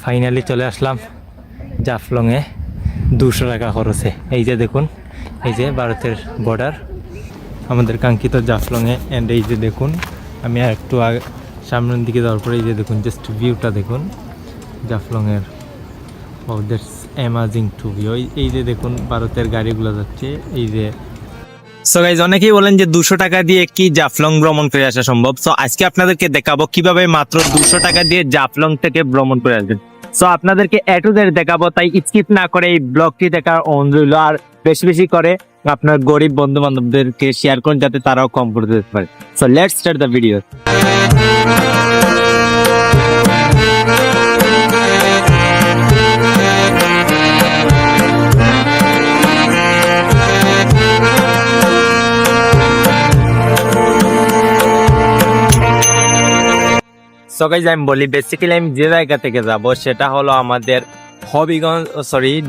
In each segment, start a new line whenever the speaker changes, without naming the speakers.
Finally চলে আসলাম জাফলংয়ে। 200 টাকা খরচে। এই যে দেখুন, এই যে ভারতের বর্ডার, আমাদের কাঙ্ক্ষিত জাফলংয়ে। অ্যান্ড এই যে দেখুন, আমি আর একটু সামনের দিকে যাওয়ার পরে এই যে দেখুন, জাস্ট ভিউটা দেখুন জাফলংয়ের। ও দ্যাটস অ্যামাজিং টু ভিউ। এই যে দেখুন ভারতের গাড়িগুলো যাচ্ছে। এই যে সো গাইজ, অনেকেই বলেন যে 200 টাকা দিয়ে কি জাফলং ভ্রমণ করে আসা সম্ভব। সো আজকে আপনাদেরকে দেখাবো কিভাবে মাত্র 200 টাকা দিয়ে জাফলং থেকে ভ্রমণ করে আসবেন। সো আপনাদেরকে এ টু জেড দেখাবো, তাই স্কিপ না করে এই ব্লগটি দেখার অনুরোধ রইল। আর বেশি বেশি করে আপনার গরিব বন্ধু বান্ধবদেরকে শেয়ার করুন, যাতে তারাও কম করে দিতে পারে। So let's start the video. So guys, আমি বলি বেসিক্যালি আমি যে জায়গা থেকে যাব সেটা হলো আমাদের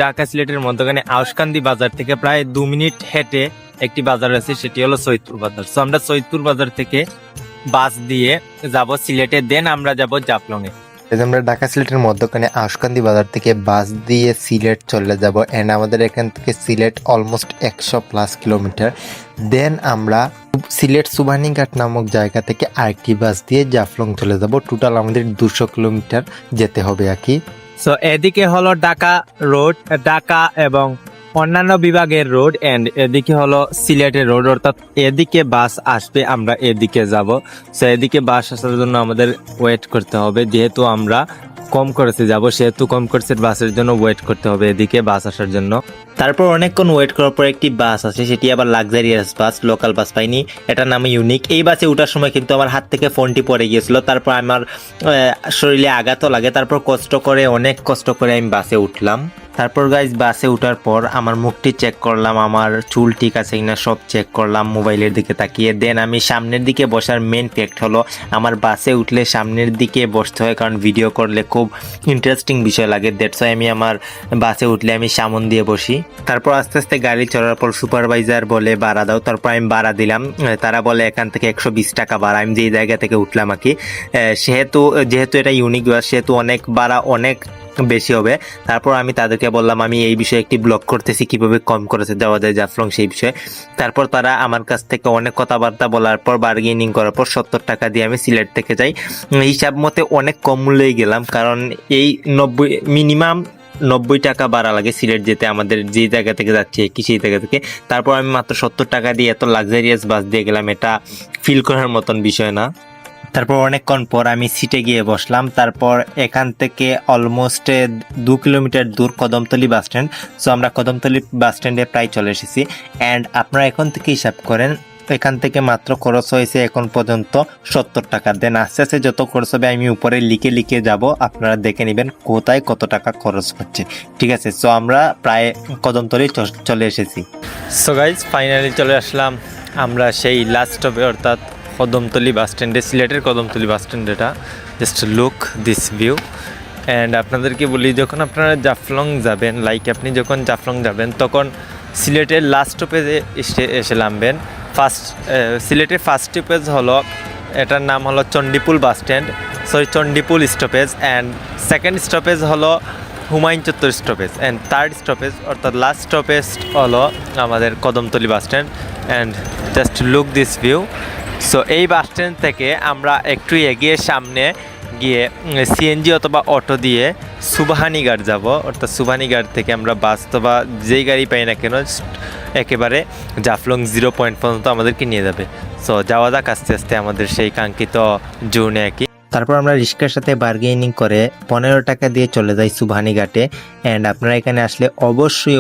ঢাকা সিলেটের মধ্যখানে আউশকান্দি বাজার থেকে প্রায় 2 মিনিট হেঁটে একটি বাজার আছে, সেটি হলো সৈয়দপুর বাজার। সো আমরা সৈয়দপুর বাজার থেকে বাস দিয়ে যাব সিলেটে, দেন আমরা যাব জাফলং এ।
আমরা ঢাকা সিলেটের মধ্যখানে আউশকান্দি বাজার থেকে বাস দিয়ে সিলেট চলে যাব। অ্যান্ড আমাদের এখান থেকে সিলেট অলমোস্ট 100+ কিলোমিটার। দেন আমরা সিলেট সুবহানীঘাট নামক জায়গা থেকে আরেকটি বাস দিয়ে জাফলং চলে যাব। টোটাল আমাদের 200 কিলোমিটার যেতে হবে আর কি।
সো এদিকে হলো ঢাকা রোড, ঢাকা এবং অন্যান্য বিভাগের রোড, এন্ড এদিকে হলো সিলেটের রোড, অর্থাৎ এদিকে বাস আসবে, আমরা এদিকে যাব। সো এদিকে বাস আসার জন্য আমাদের ওয়েট করতে হবে, যেহেতু আমরা কম খরচে যাব সেহেতু কম খরচের বাসের জন্য ওয়েট করতে হবে এদিকে বাস আসার জন্য। তারপর অনেকক্ষণ ওয়েট করার পর একটি বাস আছে, সেটি আবার লাক্সারিয়াস বাস, লোকাল বাস পাইনি, এটার নাম ইউনিক। এই বাসে ওঠার সময় কিন্তু আমার হাত থেকে ফোনটি পড়ে গিয়েছিল, তারপর আমার শরীরে আঘাতও লাগে। তারপর অনেক কষ্ট করে আমি বাসে উঠলাম। তারপর গাইজ বাসে ওঠার পর আমার মুখটি চেক করলাম, আমার চুল ঠিক আছে কিনা সব চেক করলাম মোবাইলের দিকে তাকিয়ে। দেন আমি সামনের দিকে বসার মেন ফ্যাক্ট হলো আমার বাসে উঠলে সামনের দিকে বসতে হয়, কারণ ভিডিও করলে খুব ইন্টারেস্টিং বিষয় লাগে। দ্যাটস ওয়াই আমি আমার বাসে উঠলে আমি সামন দিয়ে বসি। তারপর আস্তে আস্তে গাড়ি চলার পর সুপারভাইজার বলে ভাড়া দাও, তারপর আমি ভাড়া দিলাম। তারা বলে এখান থেকে 120 টাকা ভাড়া। আমি যেই জায়গা থেকে উঠলাম আর কি, যেহেতু এটা ইউনিক বাস সেহেতু অনেক ভাড়া অনেক বেশি হবে। তারপর আমি তাদেরকে বললাম আমি এই বিষয়ে একটি ব্লগ করতেছি, কিভাবে কম খরচে যাওয়া যায় জাফলং সেই বিষয়ে। তারপর তারা আমার কাছ থেকে অনেক কথাবার্তা বলার পর বার্গেনিং করার পর 70 টাকা দিয়ে আমি সিলেট থেকে যাই। হিসাব মতে অনেক কম মূল্যেই গেলাম, কারণ এই মিনিমাম 90 টাকা ভাড়া লাগে সিলেট যেতে, আমাদের যে জায়গা থেকে যাচ্ছে কি সেই জায়গা থেকে। তারপর আমি মাত্র 70 টাকা দিয়ে এত লাক্সারিয়াস বাস দিয়ে গেলাম, এটা ফিল করার মতন বিষয় না। তারপর অনেকক্ষণ পর আমি সিটে গিয়ে বসলাম। তারপর এখান থেকে অলমোস্ট 2 কিলোমিটার দূর কদমতলী বাস স্ট্যান্ড। সো আমরা কদমতলী বাস স্ট্যান্ডে প্রায় চলে এসেছি। অ্যান্ড আপনারা এখন থেকে হিসাব করেন, এখান থেকে মাত্র খরচ হয়েছে এখন পর্যন্ত 70 টাকা। দেন আস্তে আস্তে যত খরচ হবে আমি উপরে লিখে যাব, আপনারা দেখে নেবেন কোথায় কত টাকা খরচ হচ্ছে, ঠিক আছে। সো আমরা প্রায় কদমতলী চলে এসেছি। সো গাইজ, ফাইনালি চলে আসলাম আমরা সেই লাস্ট স্টপে, অর্থাৎ কদমতলী বাস স্ট্যান্ডে, সিলেটের কদমতলী বাস স্ট্যান্ড। এটা just look this view. And আপনাদেরকে বলি, যখন আপনারা জাফলং যাবেন, আপনি যখন জাফলং যাবেন তখন সিলেটের লাস্ট স্টপেজে এসে নামবেন। সিলেটের ফার্স্ট স্টপেজ হলো, এটার নাম হলো Chandipul bus stand, Chandipul stoppage. And second stoppage হলো হুমায়ুন চত্বর স্টপেজ। অ্যান্ড থার্ড স্টপেজ অর্থাৎ লাস্ট স্টপেজ হলো আমাদের Kadamtali bus stand. And just look this view. So এই বাস স্ট্যান্ড থেকে আমরা একটু এগিয়ে সামনে গিয়ে সিএনজি অথবা অটো দিয়ে সুবহানীঘাট যাব, অর্থাৎ সুবহানীঘাট থেকে আমরা বাস অথবা যেই গাড়ি পাই না কেন একেবারে জাফলং 0 পয়েন্ট পর্যন্ত আমাদেরকে নিয়ে যাবে। সো যাওয়া যাক আস্তে আস্তে আমাদের সেই কাঙ্ক্ষিত জোনে আর কি। তারপর আমরা রিক্সার সাথে বার্গেনিং করে 15 টাকা দিয়ে চলে যাই সুবহানীঘাটে। অ্যান্ড আপনারা এখানে আসলে অবশ্যই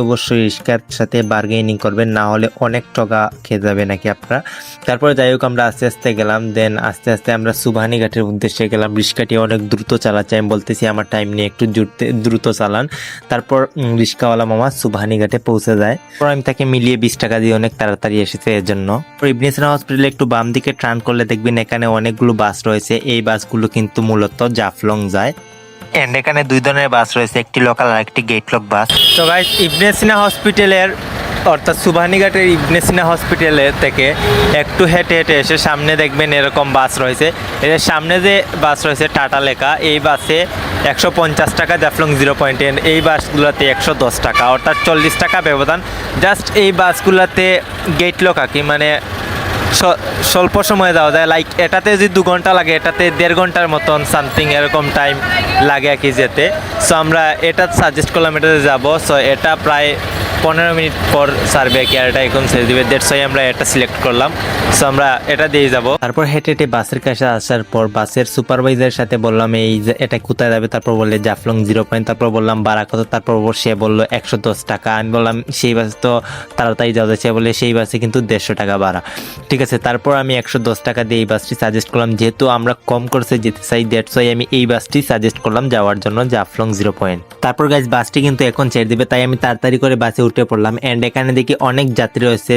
রিক্সার সাথে বার্গেনিং করবেন, না হলে অনেক টাকা খেয়ে যাবে নাকি আপনারা। তারপরে যাই হোক আমরা আস্তে আস্তে গেলাম। দেন আস্তে আস্তে আমরা সুবহানীঘাটের উদ্দেশ্যে গেলাম। রিক্সাটি অনেক দ্রুত চালাচ্ছে, আমি বলতেছি আমার টাইম নিয়ে একটু দ্রুত চালান। তারপর রিক্সাওয়ালা মামা সুবহানীঘাটে পৌঁছে যায়। তারপর আমি তাকে মিলিয়ে 20 টাকা দিয়ে অনেক তাড়াতাড়ি এসেছে এর জন্য। ইবনে সিনা হসপিটালে একটু বাম দিকে টার্ন করলে দেখবেন এখানে অনেকগুলো বাস রয়েছে। এই বাসগুলো কিন্তু মূলত জাফলং যায়। এন্ড এখানে 2 ধরনের বাস রয়েছে, একটি লোকাল আর একটি গেটলক বাস। তো গাইস, ইবনে সিনা হসপিটালের অর্থাৎ সুবহানীঘাটের ইবনে সিনা হসপিটালে থেকে একটু হেঁটে হেঁটে এসে সামনে দেখবেন এরকম বাস রয়েছে। এর সামনে যে বাস রয়েছে টাটা লেখা, এই বাসে 150 টাকা জাফলং 0 পয়েন্টে, এই বাসগুলোতে 110 টাকা, অর্থাৎ 40 টাকা ব্যবধান। জাস্ট এই বাসগুলোতে গেট লক আঁকি, মানে স্বল্প সময়ে যাওয়া যায়। লাইক এটাতে যদি 2 ঘন্টা লাগে, এটাতে 1.5 ঘন্টার মতন সামথিং এরকম টাইম লাগে আর কি যেতে। সো আমরা এটা সাজেস্ট করলাম এটাতে যাবো। সো এটা প্রায় 15 মিনিট পর সার্ভে কি আর এটা এখন ছেড়ে দিবে, দ্যাটস ওয়াই আমরা এটা সিলেক্ট করলাম। সো আমরা এটা দিয়ে যাব। তারপর হেঁটে হেঁটে বাসের কাছে আসার পর বাসের সুপারভাইজারের সাথে বললাম এই যে এটা কোথায় যাবে, তারপর বললে জাফলং 0 পয়েন্ট। তারপর বললাম ভাড়া কত, তারপর সে বললো 110 টাকা। আমি বললাম সেই বাসে তো তাড়াতাড়ি যাওয়া যাচ্ছে, বলে সেই বাসে কিন্তু 150 টাকা ভাড়া। ঠিক আছে, তারপর আমি 110 টাকা দিয়ে এই বাসটি সাজেস্ট করলাম, যেহেতু আমরা কম খরচে যেতে চাই, দ্যাটস ওয়াই আমি এই বাসটি সাজেস্ট করলাম যাওয়ার জন্য জাফলং 0 পয়েন্ট। তারপর গাইজ বাসটি কিন্তু এখন ছেড়ে দিবে, তাই আমি তাড়াতাড়ি করে বাসে উঠে পড়লাম। অ্যান্ড এখানে দেখি অনেক যাত্রী রয়েছে,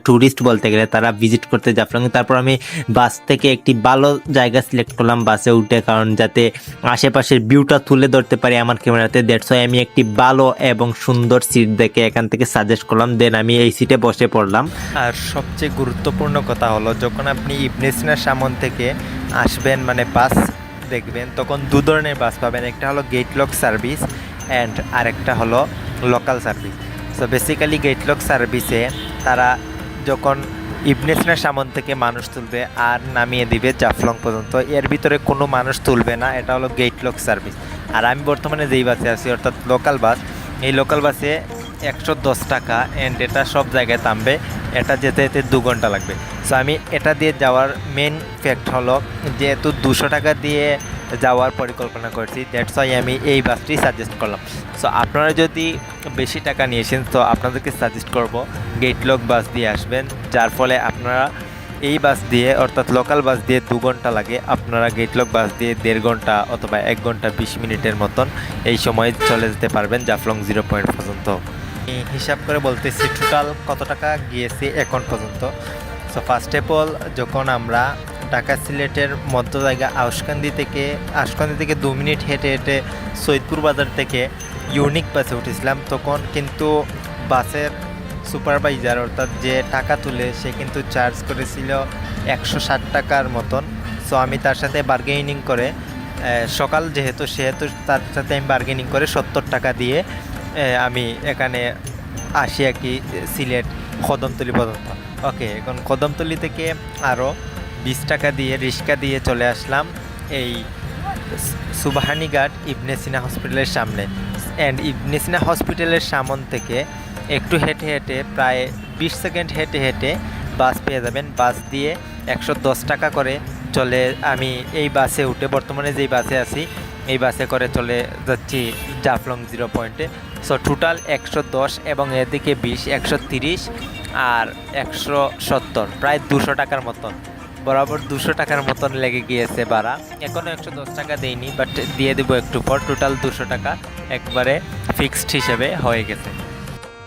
ট্যুরিস্ট বলতে গেলে, তারা ভিজিট করতে জাফলং। তারপর আমি বাস থেকে একটি ভালো জায়গা সিলেক্ট করলাম বাসে উঠে, কারণ যাতে আশেপাশের ভিউটা তুলে ধরতে পারি আমার ক্যামেরাতে। দ্যাটস ওয়াই আমি একটি ভালো এবং সুন্দর সিট দেখে এখান থেকে সাজেস্ট করলাম, দেন আমি এই সিটে বসে পড়লাম। আর সবচেয়ে গুরুত্বপূর্ণ কথা হলো, যখন আপনি ইবনে সিনার সামন থেকে আসবেন, মানে বাস দেখবেন, তখন 2 ধরনের বাস পাবেন। একটা হলো গেট লক সার্ভিস অ্যান্ড আরেকটা হলো local service. So basically gate lock সার্ভিসে তারা যখন ইবনে সিনার সামন থেকে মানুষ তুলবে আর নামিয়ে দিবে জাফলং পর্যন্ত, এর ভিতরে কোনো মানুষ তুলবে না, এটা হলো গেট লক সার্ভিস। আর আমি বর্তমানে যেই বাসে আছি অর্থাৎ লোকাল বাস, এই লোকাল বাসে 110 টাকা অ্যান্ড এটা সব জায়গায় থামবে, এটা যেতে যেতে 2 ঘন্টা লাগবে। সো আমি এটা দিয়ে যাওয়ার মেন ফ্যাক্ট হলো, যেহেতু 200 টাকা দিয়ে যাওয়ার পরিকল্পনা করছি, দ্যাটস ওয়াই আমি এই বাসটি সাজেস্ট করলাম। সো আপনারা যদি বেশি টাকা নিয়েছেন, তো আপনাদেরকে সাজেস্ট করব গেট লক বাস দিয়ে আসবেন, যার ফলে আপনারা এই বাস দিয়ে অর্থাৎ লোকাল বাস দিয়ে 2 ঘন্টা লাগে, আপনারা গেট লক বাস দিয়ে 1.5 ঘন্টা অথবা 1 ঘন্টা 20 মিনিটের মতন এই সময় চলে যেতে পারবেন জাফলং 0 পয়েন্ট পর্যন্ত। হিসাব করে বলতেছি টোটাল কত টাকা গিয়েছে এখন পর্যন্ত। সো ফার্স্ট অফ অল, যখন আমরা ঢাকা সিলেটের মধ্য জায়গা আউশকান্দি থেকে 2 মিনিট হেঁটে হেঁটে সৈয়দপুর বাজার থেকে ইউনিক বাসে উঠেছিলাম, তখন কিন্তু বাসের সুপারভাইজার অর্থাৎ যে টাকা তুলে সে কিন্তু চার্জ করেছিল 160 টাকার মতন। সো আমি তার সাথে বার্গেনিং করে, সকাল যেহেতু তার সাথে আমি বার্গেনিং করে 70 টাকা দিয়ে আমি এখানে আসি আর কি, সিলেট কদমতলি পর্যন্ত। ওকে, এখন কদমতলি থেকে আরও 20 টাকা দিয়ে রিক্সা দিয়ে চলে আসলাম এই সুবহানীঘাট ইবনে সিনা হসপিটালের সামনে। অ্যান্ড ইবনে সিনা হসপিটালের সামন থেকে একটু হেঁটে হেঁটে প্রায় 20 সেকেন্ড হেঁটে হেঁটে বাস পেয়ে যাবেন। বাস দিয়ে 110 টাকা করে চলে, আমি এই বাসে উঠে বর্তমানে যেই বাসে আছি এই বাসে করে চলে যাচ্ছি জাফলং 0 পয়েন্টে। সো টোটাল 110 এবং এদিকে 20, 130 আর 170, প্রায় 200 টাকার মতন, বরাবর 200 টাকার মতন লেগে গিয়েছে ভাড়া। এখনও 110 টাকা দেইনি, বাট দিয়ে দেবো একটু পর। টোটাল 200 টাকা একবারে ফিক্সড হিসেবে হয়ে গেছে।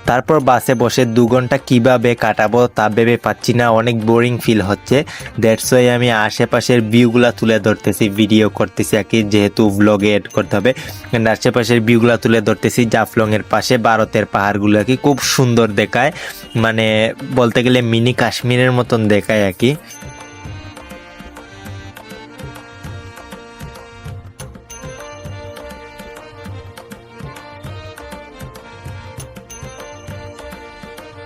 তারপর বাসে বসে 2 ঘন্টা কীভাবে কাটাবো তা ভেবে পাচ্ছি না, অনেক বোরিং ফিল হচ্ছে। দ্যাটস ওয়াই আমি আশেপাশের ভিউগুলো তুলে ধরতেছি, ভিডিও করতেছি আর কি, যেহেতু ব্লগে এড করতে হবে। আশেপাশের ভিউগুলো তুলে ধরতেছি। জাফলংয়ের পাশে ভারতের পাহাড়গুলো আর কি খুব সুন্দর দেখায়, মানে বলতে গেলে মিনি কাশ্মীরের মতন দেখায় আর কি।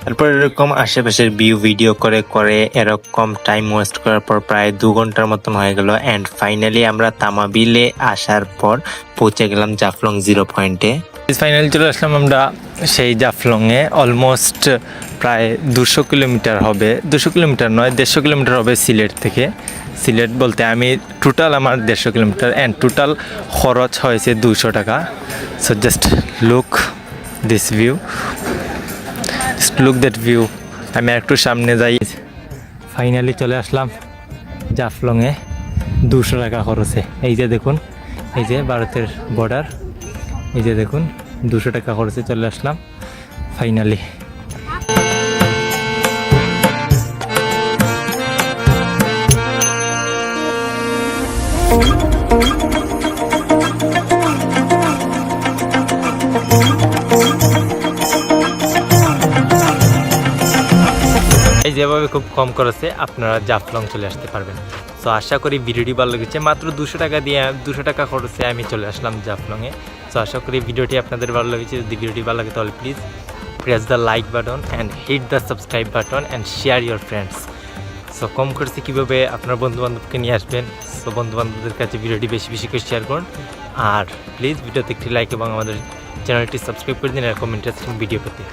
তারপর এরকম আশেপাশের ভিডিও করে এরকম টাইম ওয়েস্ট করার পর প্রায় 2 ঘন্টার মতন হয়ে গেল। অ্যান্ড ফাইনালি আমরা তামাবিলে আসার পর পৌঁছে গেলাম জাফলং 0 পয়েন্টে। ফাইনালি চলে আসলাম আমরা সেই জাফলংয়ে। অলমোস্ট প্রায় 200 কিলোমিটার হবে, 200 কিলোমিটার নয় 150 কিলোমিটার হবে সিলেট থেকে। সিলেট বলতে আমি টোটাল আমার 150 কিলোমিটার অ্যান্ড টোটাল খরচ হয়েছে 200 টাকা। So just look this view, look that view. আমি একটু সামনে যাই। ফাইনালি চলে আসলাম জাফলংয়ে 200 টাকা খরচে। এই যে দেখুন, এই যে ভারতের বর্ডার, এই যে দেখুন 200 টাকা খরচে চলে আসলাম ফাইনালি। যেভাবে খুব কম খরচে আপনারা জাফলং চলে আসতে পারবেন। সো আশা করি ভিডিওটি ভালো লেগেছে। মাত্র 200 টাকা দিয়ে 200 টাকা খরচে আমি চলে আসলাম জাফলংয়ে। সো আশা করি ভিডিওটি আপনাদের ভালো লেগেছে। যদি ভিডিওটি ভালো লাগে তাহলে please press the like button and hit the subscribe button and share your friends. So কম খরচে কীভাবে আপনার বন্ধুবান্ধবকে নিয়ে আসবেন, সো বন্ধুবান্ধবদের কাছে ভিডিওটি বেশি বেশি করে শেয়ার করুন। আর প্লিজ ভিডিওতে একটি লাইক এবং আমাদের চ্যানেলটি সাবস্ক্রাইব করে দিন এরকম ইন্টারেস্টিং ভিডিও পেতে।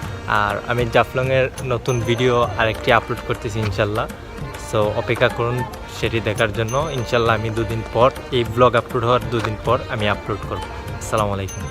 আর আমি জাফলংয়ের নতুন ভিডিও আরেকটি আপলোড করতেছি ইনশাল্লাহ। সো অপেক্ষা করুন সেটি দেখার জন্য। ইনশাল্লাহ আমি 2 দিন পর, এই ব্লগ আপলোড হওয়ার 2 দিন পর আমি আপলোড করব। আসসালামু আলাইকুম।